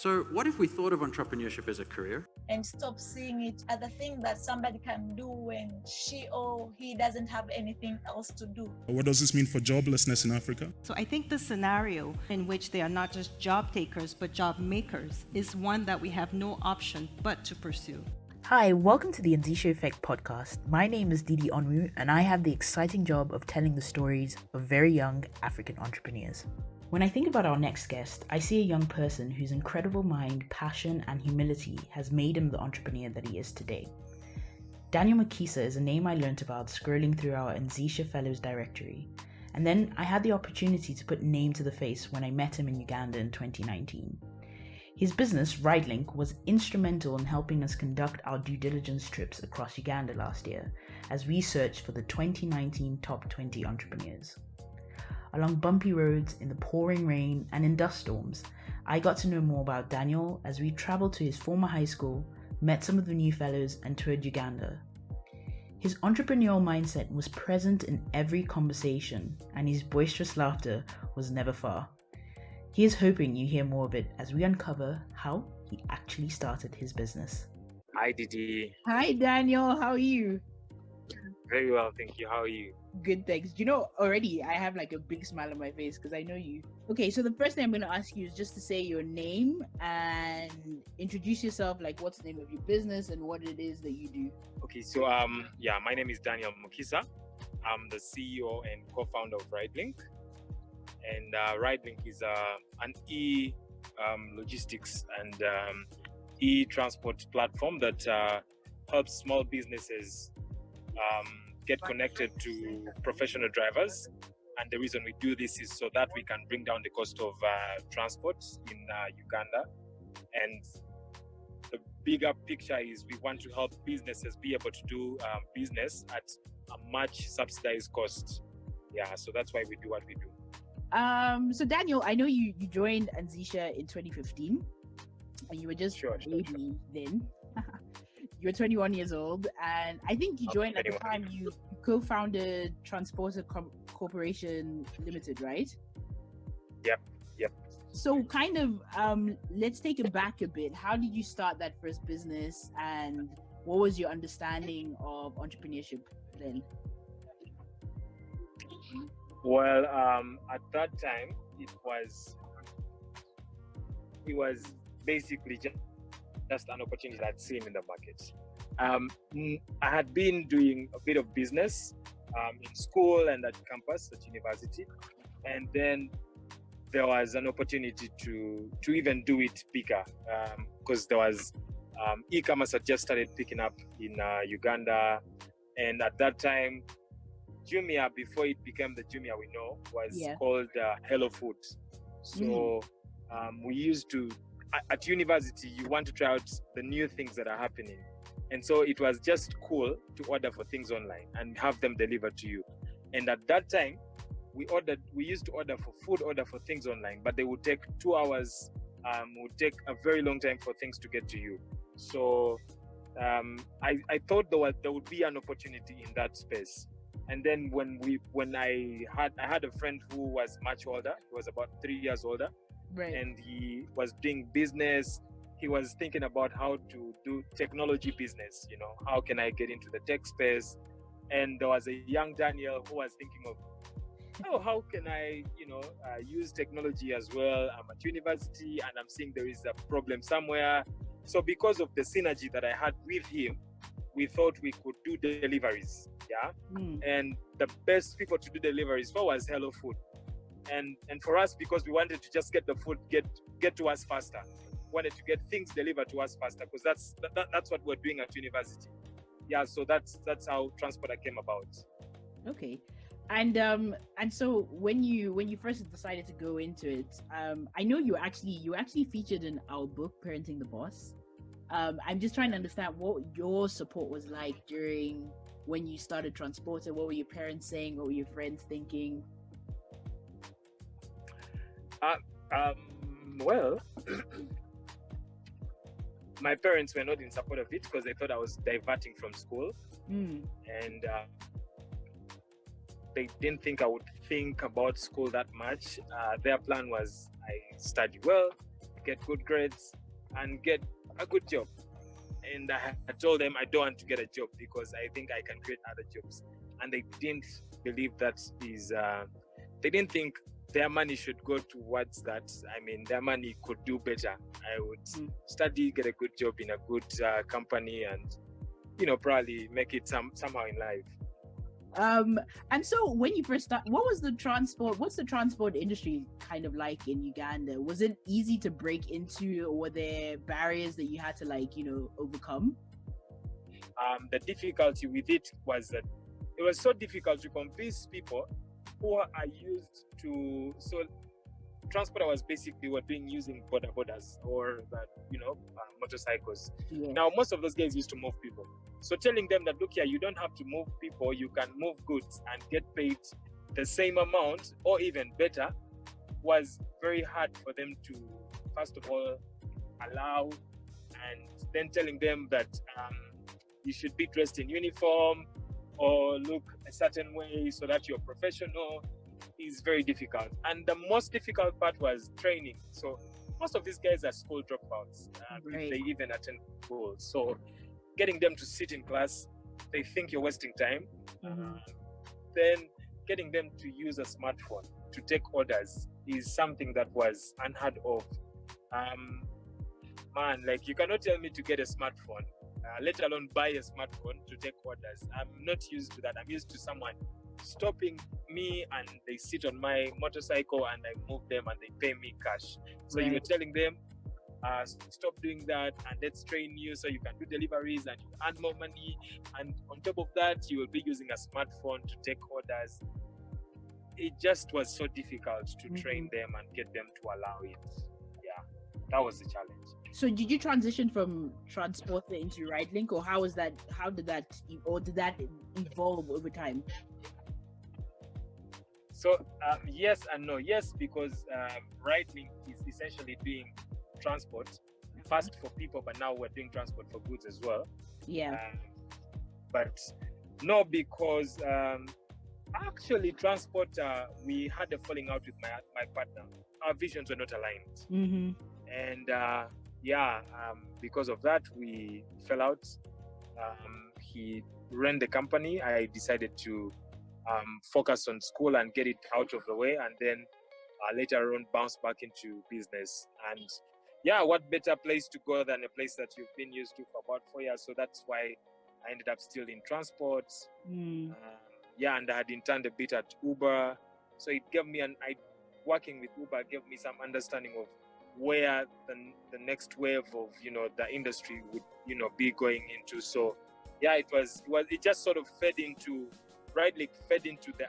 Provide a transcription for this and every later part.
So what if we thought of entrepreneurship as a career? And stop seeing it as a thing that somebody can do when she or he doesn't have anything else to do. What does this mean for joblessness in Africa? So I think the scenario in which they are not just job takers, but job makers is one that we have no option but to pursue. Hi, welcome to the Anzisha Effect podcast. My name is Didi Onwu, and I have the exciting job of telling the stories of very young African entrepreneurs. When I think about our next guest, I see a young person whose incredible mind, passion, and humility has made him the entrepreneur that he is today. Daniel Mukisa is a name I learnt about scrolling through our Anzisha Fellows directory, and then I had the opportunity to put name to the face when I met him in Uganda in 2019. His business, RideLink, was instrumental in helping us conduct our due diligence trips across Uganda last year as we searched for the 2019 top 20 entrepreneurs. Along bumpy roads, in the pouring rain, and in dust storms, I got to know more about Daniel as we traveled to his former high school, met some of the new fellows, and toured Uganda. His entrepreneurial mindset was present in every conversation, and his boisterous laughter was never far. He is hoping you hear more of it as we uncover how he actually started his business. Hi, Didi. Hi, Daniel. How are you? Very well, thank you. How are you? Good, thanks. You know, already I have like a big smile on my face because I know you. Okay, so the first thing I'm going to ask you is just to say your name and introduce yourself, like what's the name of your business and what it is that you do. Okay, so my name is Daniel Mukisa. I'm the CEO and co-founder of RideLink. And RideLink is an logistics and e-transport platform that helps small businesses get connected to professional drivers. And the reason we do this is so that we can bring down the cost of transport in Uganda. And the bigger picture is we want to help businesses be able to do business at a much subsidized cost. Yeah, so that's why we do what we do. So Daniel, I know you joined Anzisha in 2015 and you were just a baby then. You were 21 years old, and I think you joined at the time you co-founded Transporter Corporation Limited, right? Yep. So kind of, let's take it back a bit. How did you start that first business, and what was your understanding of entrepreneurship then? Well, at that time, it was basically just an opportunity that I'd seen in the market. I had been doing a bit of business in school and at campus at university, and then there was an opportunity to even do it bigger because there was e-commerce had just started picking up in Uganda, and at that time, Jumia, before it became the Jumia we know, was called Hello Food. So we used to, at university, you want to try out the new things that are happening. And so it was just cool to order for things online and have them delivered to you. And at that time, we used to order for things online, but they would take 2 hours, would take a very long time for things to get to you. So I thought there would be an opportunity in that space. And then when I had a friend who was much older, he was about 3 years older, right, and he was doing business. He was thinking about how to do technology business, how can I get into the tech space? And there was a young Daniel who was thinking of, how can I, use technology as well? I'm at university and I'm seeing there is a problem somewhere. So because of the synergy that I had with him, we thought we could do deliveries, and the best people to do deliveries for was Hello Food, and for us, because we wanted to just get the food get to us faster, wanted to get things delivered to us faster, because that's what we're doing at university. So that's how Transporter came about. Okay, and so when you first decided to go into it, I know you actually featured in our book, Parenting the Boss. I'm just trying to understand what your support was like during when you started Transporter. What were your parents saying? What were your friends thinking? Well, my parents were not in support of it because they thought I was diverting from school, and they didn't think I would think about school that much. Their plan was I study well, get good grades, and get a good job. And I told them I don't want to get a job because I think I can create other jobs. And they didn't believe that they didn't think their money should go towards that. I mean, their money could do better. I would study, get a good job in a good company, and probably make it somehow in life. And so when you first start, what's the transport industry kind of like in Uganda? Was it easy to break into, or were there barriers that you had to overcome? The difficulty with it was that it was so difficult to convince people who are used to, so transport was basically using borders or motorcycles. Yeah. Now, most of those guys used to move people. So telling them that, look here, you don't have to move people, you can move goods and get paid the same amount or even better, was very hard for them to, first of all, allow, and then telling them that you should be dressed in uniform or look a certain way so that you're professional is very difficult. And the most difficult part was training. So most of these guys are school dropouts, Right. if they even attend school. So getting them to sit in class, they think you're wasting time. Then getting them to use a smartphone to take orders is something that was unheard of. You cannot tell me to get a smartphone, let alone buy a smartphone to take orders. I'm not used to that. I'm used to someone stopping me and they sit on my motorcycle and I move them and they pay me cash. So Right. you're telling them, stop doing that and let's train you so you can do deliveries and you earn more money. And on top of that, you will be using a smartphone to take orders. It just was so difficult to train them and get them to allow it. Yeah, that was the challenge. So did you transition from transport into RideLink, or how did that evolve over time? So yes and no. Yes, because RideLink is essentially doing transport first for people, but now we're doing transport for goods as well. Yeah. But no, because actually transport, we had a falling out with my partner. Our visions were not aligned. And because of that, we fell out. He ran the company. I decided to focus on school and get it out of the way, and then later on bounce back into business. And what better place to go than a place that you've been used to for about 4 years? So that's why I ended up still in transport. And I had interned a bit at Uber. So it gave me working with Uber gave me some understanding of where the next wave of the industry would be going into. So it just sort of fed into RideLink, fed into the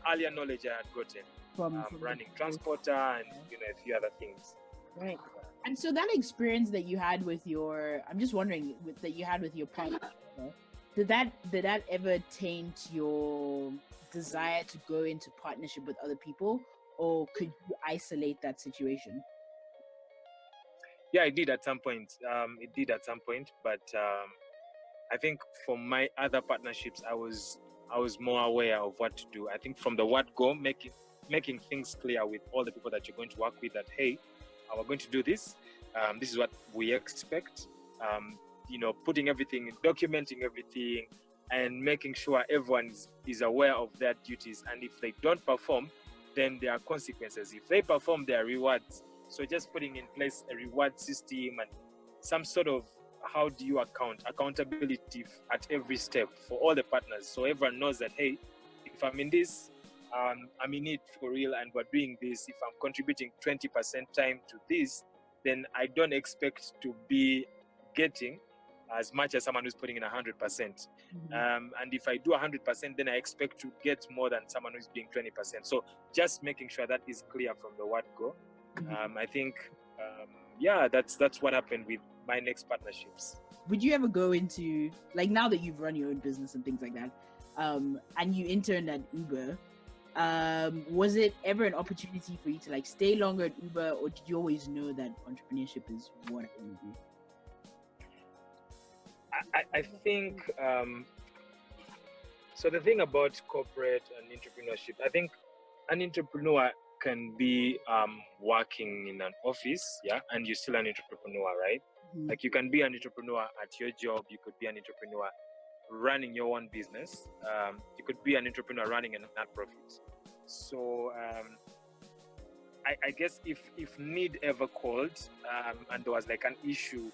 earlier knowledge I had gotten from running transporter and a few other things. Right. And so that experience that you had with your, I'm just wondering, that you had with your partner, did that ever taint your desire to go into partnership with other people, or could you isolate that situation? Yeah, it did at some point. But I think for my other partnerships, I was more aware of what to do. I think from the word go, making things clear with all the people that you're going to work with, that hey, we're going to do this. This is what we expect. Putting everything, documenting everything, and making sure everyone is aware of their duties. And if they don't perform, then there are consequences. If they perform, there are rewards. So just putting in place a reward system and some sort of, how do you accountability at every step for all the partners, so everyone knows that hey, if I'm in this, I'm in it for real, and we're doing this. If I'm contributing 20% time to this, then I don't expect to be getting as much as someone who's putting in 100%. And if I do 100%, then I expect to get more than someone who's doing 20%. So just making sure that is clear from the word go. I think, that's what happened with my next partnerships. Would you ever go into, like, now that you've run your own business and things like that, and you interned at Uber, was it ever an opportunity for you to stay longer at Uber, or did you always know that entrepreneurship is what you do? I think, so the thing about corporate and entrepreneurship, I think an entrepreneur can be working in an office, yeah, and you're still an entrepreneur, right? Mhm. Like you can be an entrepreneur at your job, you could be an entrepreneur running your own business, you could be an entrepreneur running a non-profit. So I guess if need ever called, and there was like an issue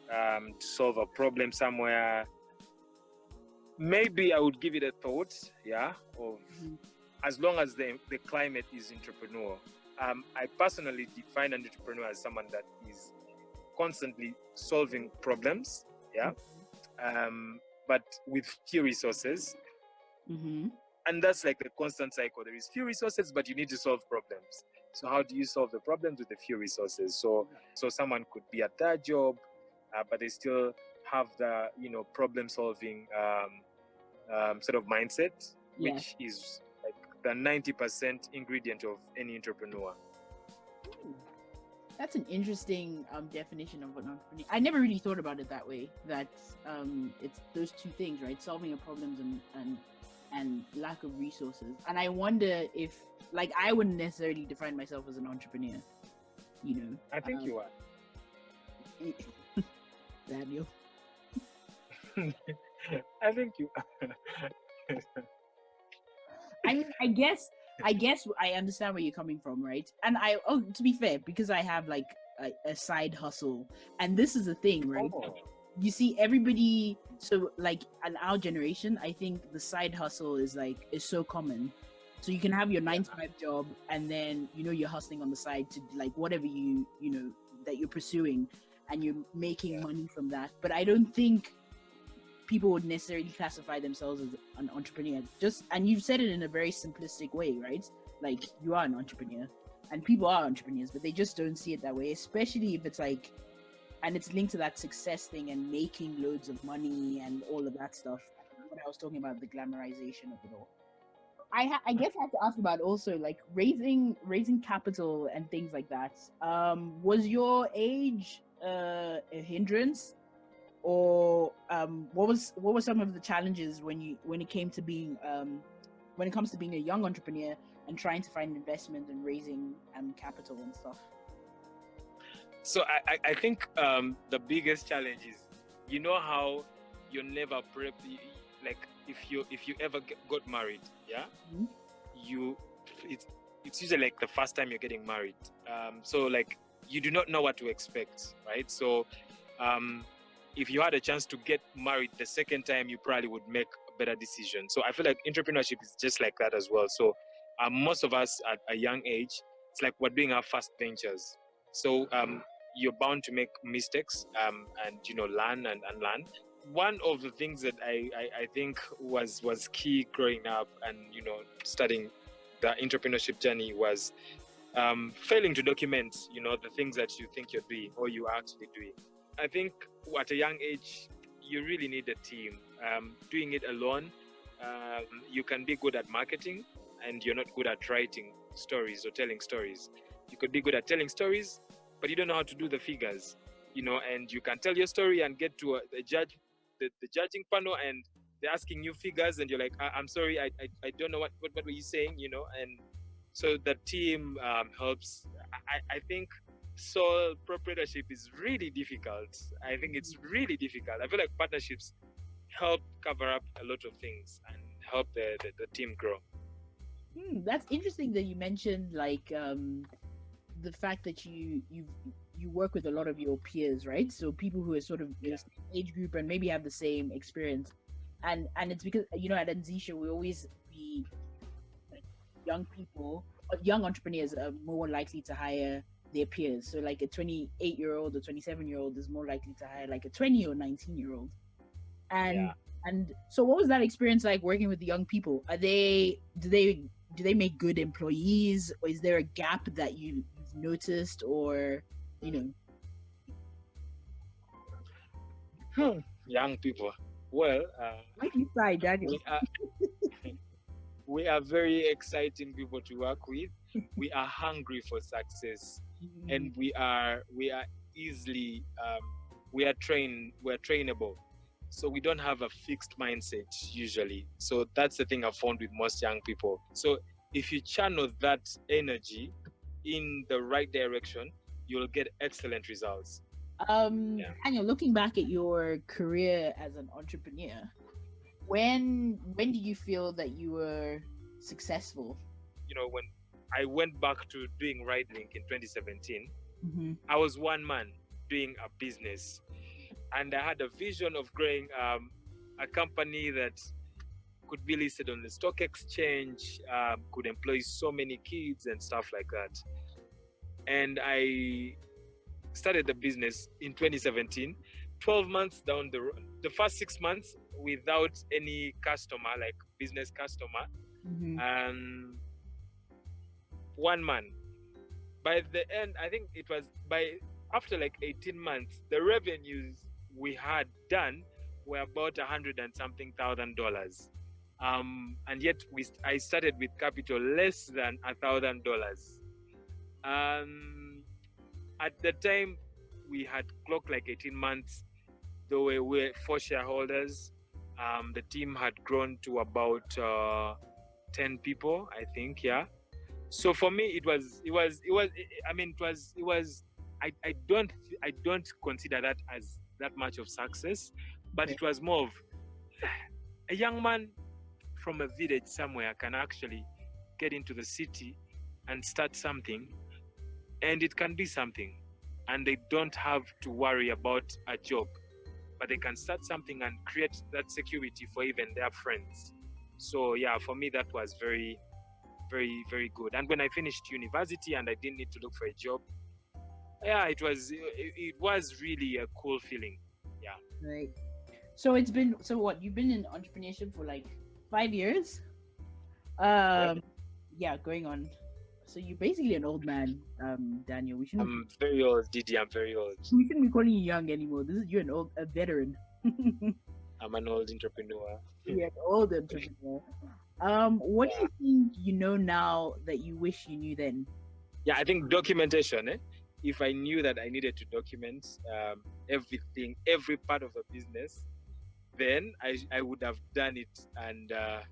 to solve a problem somewhere, maybe I would give it a thought, yeah, of as long as the climate is entrepreneurial. I personally define an entrepreneur as someone that is constantly solving problems, yeah, but with few resources. And that's like the constant cycle. There is few resources, but you need to solve problems. So how do you solve the problems with the few resources? So someone could be at their job, but they still have the problem solving sort of mindset, Yeah. which is like the 90% ingredient of any entrepreneur. That's an interesting definition of an entrepreneur. I never really thought about it that way. That it's those two things, right? Solving your problems and lack of resources. And I wonder if, like, I wouldn't necessarily define myself as an entrepreneur. I think you are. Daniel. I think you are. I mean, I guess I understand where you're coming from, right? And to be fair, because I have like a side hustle, and this is the thing, right? Oh. You see, everybody. So, like, in our generation, I think the side hustle is so common. So you can have your 9-to-5 job, and then you're hustling on the side to like whatever that you're pursuing, and you're making money from that. But I don't think people would necessarily classify themselves as an entrepreneur. And you've said it in a very simplistic way, right? Like, you are an entrepreneur, and people are entrepreneurs, but they just don't see it that way, especially if it's like, and it's linked to that success thing and making loads of money and all of that stuff. What I was talking about, the glamorization of it all. I guess I have to ask about also like raising capital and things like that. Was your age a hindrance? Or what were some of the challenges when it comes to being a young entrepreneur and trying to find investment and raising capital and stuff? So I think the biggest challenge is, how you're never prepped. Like if you ever got married, yeah, it's usually like the first time you're getting married. So like you do not know what to expect, right? So if you had a chance to get married the second time, you probably would make a better decision. So I feel like entrepreneurship is just like that as well. So most of us at a young age, it's like we're doing our first ventures. So you're bound to make mistakes and learn and unlearn. One of the things that I think was key growing up and starting the entrepreneurship journey was failing to document the things that you think you're doing or you are actually doing. I think at a young age, you really need a team. Doing it alone, you can be good at marketing and you're not good at writing stories or telling stories. You could be good at telling stories, but you don't know how to do the figures, and you can tell your story and get to the judging panel and they're asking you figures and you're like, I'm sorry, I don't know what were you saying, and so the team helps. I think sole proprietorship is really difficult. I think it's really difficult. I feel like partnerships help cover up a lot of things and help the team grow. That's interesting that you mentioned like the fact that you work with a lot of your peers, right? So people who are sort of your age group and maybe have the same experience, and it's because at Anzisha we always be young entrepreneurs are more likely to hire their peers. So like a 28-year-old or 27-year-old is more likely to hire like a 20 or 19-year-old. And so what was that experience like working with the young people? Do they make good employees, or is there a gap that you've noticed, or Young people. Well, like you said, Daniel. We are very exciting people to work with. We are hungry for success, and we are easily we're trainable. So we don't have a fixed mindset usually. So that's the thing I've found with most young people. So if you channel that energy in the right direction, you'll get excellent results. Yeah. Daniel, looking back at your career as an entrepreneur, when did you feel that you were successful? You know, when I went back to doing RideLink in 2017, Mm-hmm. I was one man doing a business, and I had a vision of growing a company that could be listed on the stock exchange, could employ so many kids and stuff like that. And I started the business in 2017. 12 months down the road, the first 6 months without any customer, like business customer, Mm-hmm. one man. By the end, I think it was after like 18 months, the revenues we had done were about $100 and something thousand. And yet I started with capital less than $1,000. At the time, we had clocked like 18 months. Though we were 4 shareholders, the team had grown to about 10 people, I think. Yeah. So for me, I don't consider that as that much of success, but Okay. it was more of a young man from a village somewhere can actually get into the city and start something, and it can be something, and they don't have to worry about a job, but they can start something and create that security for even their friends. So yeah, for me, that was very, very, very good. And when I finished university and I didn't need to look for a job, yeah, it was really a cool feeling. Yeah. Right. So you've been in entrepreneurship for like 5 years? Yeah, going on. So you're basically an old man, Daniel. We shouldn't I'm very old, Didi. I'm very old. we shouldn't be calling you young anymore. You're a veteran. I'm an old entrepreneur. You're an old entrepreneur. What do you think you know now that you wish you knew then? Yeah, I think documentation. If I knew that I needed to document everything, every part of the business, then I would have done it, and I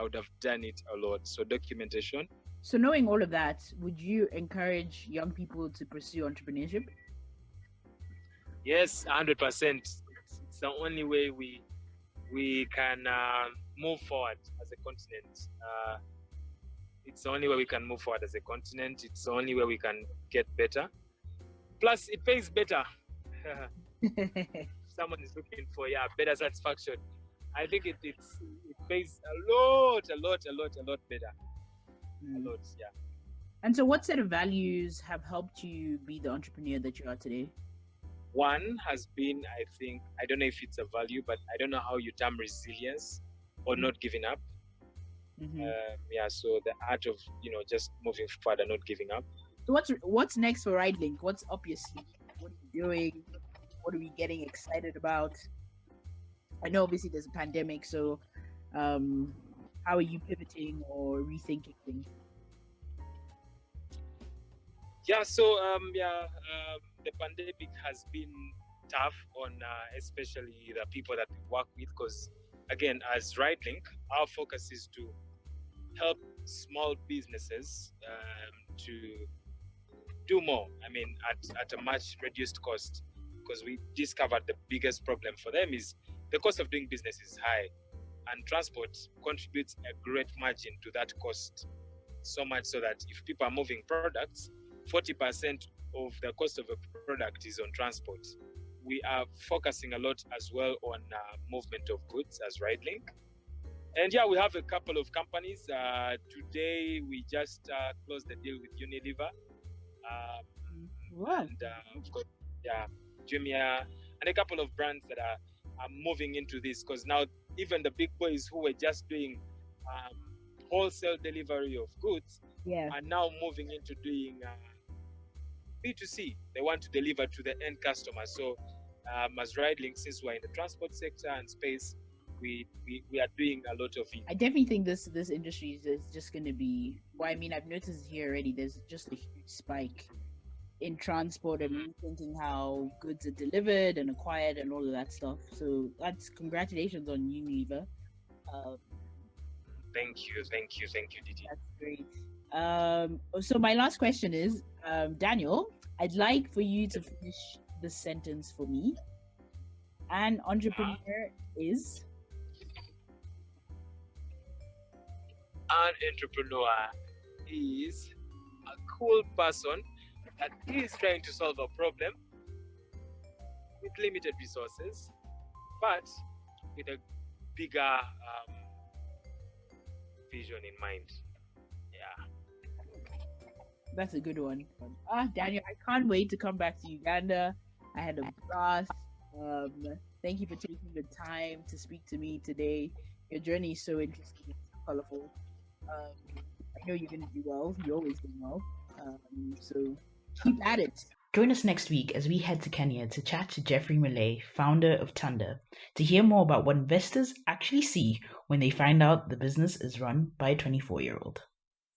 would have done it a lot. So documentation. So knowing all of that, would you encourage young people to pursue entrepreneurship? Yes, 100%. It's the only way we can move forward as a continent. It's the only way we can move forward as a continent. It's the only way we can get better. Plus, it pays better. Someone is looking for better satisfaction. I think it pays a lot better. A lot, yeah. And so what set of values have helped you be the entrepreneur that you are today? One has been, I think, I don't know if it's a value, but I don't know how you term resilience or not giving up. So the art of just moving forward and not giving up. So what's next for RideLink? What's up your sleeve? What are you doing? What are we getting excited about? I know obviously there's a pandemic, so how are you pivoting or rethinking things? The pandemic has been tough on especially the people that we work with, because again, as RideLink, our focus is to help small businesses to do more. I mean, at a much reduced cost, because we discovered the biggest problem for them is the cost of doing business is high, and transport contributes a great margin to that cost. So much so that if people are moving products, 40% of the cost of a product is on transport. We are focusing a lot as well on movement of goods as RideLink. And we have a couple of companies. Today, we just closed the deal with Unilever. And of course, Jumia, and a couple of brands that are moving into this, because now even the big boys who were just doing wholesale delivery of goods are now moving into doing B2C. They want to deliver to the end customer. So as RideLink, since we're in the transport sector and space, we are doing a lot of it. I definitely think this industry is just going to be, I've noticed here already, there's just a huge spike in transport and thinking how goods are delivered and acquired and all of that stuff. So that's congratulations on Unilever. Thank you, Didi. That's great. So my last question is, Daniel, I'd like for you to finish the sentence for me. An entrepreneur is? An entrepreneur is a cool person that is trying to solve a problem with limited resources, but with a bigger vision in mind. Yeah. That's a good one. Daniel, I can't wait to come back to Uganda. I had a blast. Thank you for taking the time to speak to me today. Your journey is so interesting and so colorful. I know you're going to do well. You always do well. So keep at it. Join us next week as we head to Kenya to chat to Jeffrey Malay, founder of Tunda, to hear more about what investors actually see when they find out the business is run by a 24-year-old.